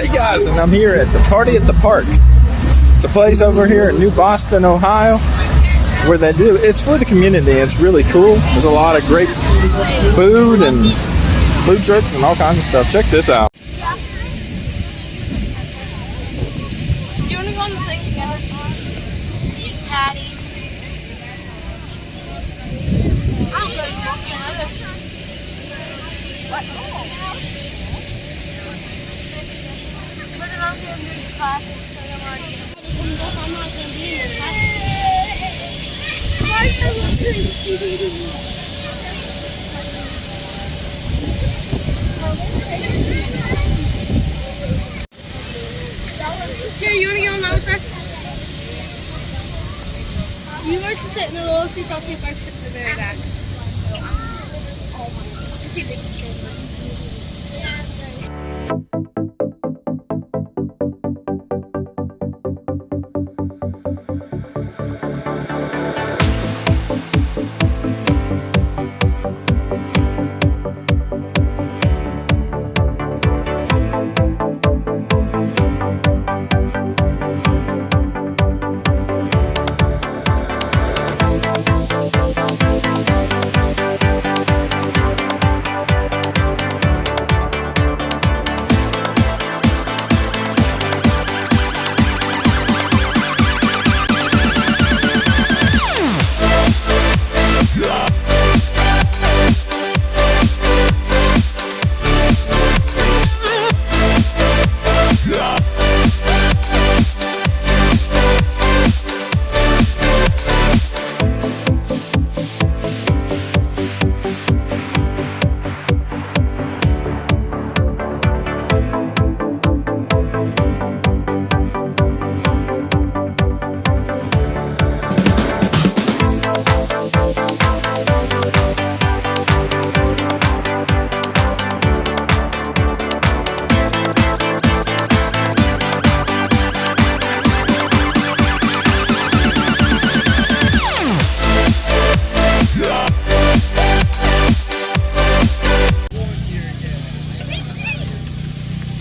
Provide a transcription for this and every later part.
Hey guys, and I'm here at the Party at the Park. It's a place over here in New Boston, Ohio, where they do, it's for the community. It's really cool. There's a lot of great food and food trucks and all kinds of stuff. Check this out. Do you want to go on the thing together? Patty. What? Put it on here and do the classes. Here, you want to get on that with us? You guys can sit in the little seats. I'll see if I can sit in the very back.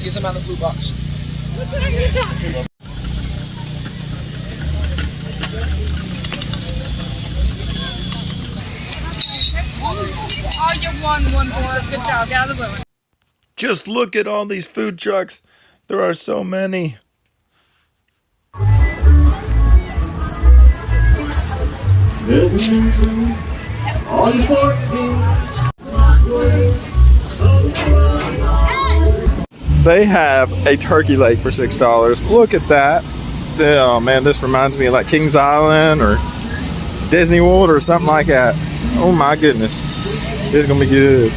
Get some out of the blue box. Look what I just got. Oh, you won one more. Good job. Get out of the blue one. Just look at all these food trucks. There are so many. They have a turkey leg for $6. Look at that. Oh man, this reminds me of like Kings Island or Disney World or something like that. Oh my goodness. This is gonna be good.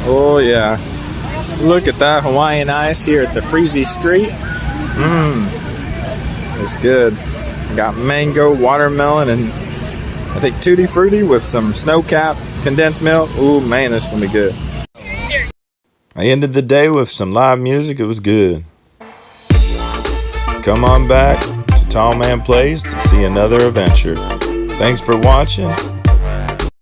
Oh yeah. Look at that Hawaiian ice here at the 𝗕𝘂𝘀𝗶𝗶𝗀𝗀 Street. It's good. Got mango, watermelon, and I think tutti frutti with some snow-capped condensed milk. Ooh man, this is gonna be good. I ended the day with some live music. It was good. Come on back to Tall Man Plays to see another adventure. Thanks for watching.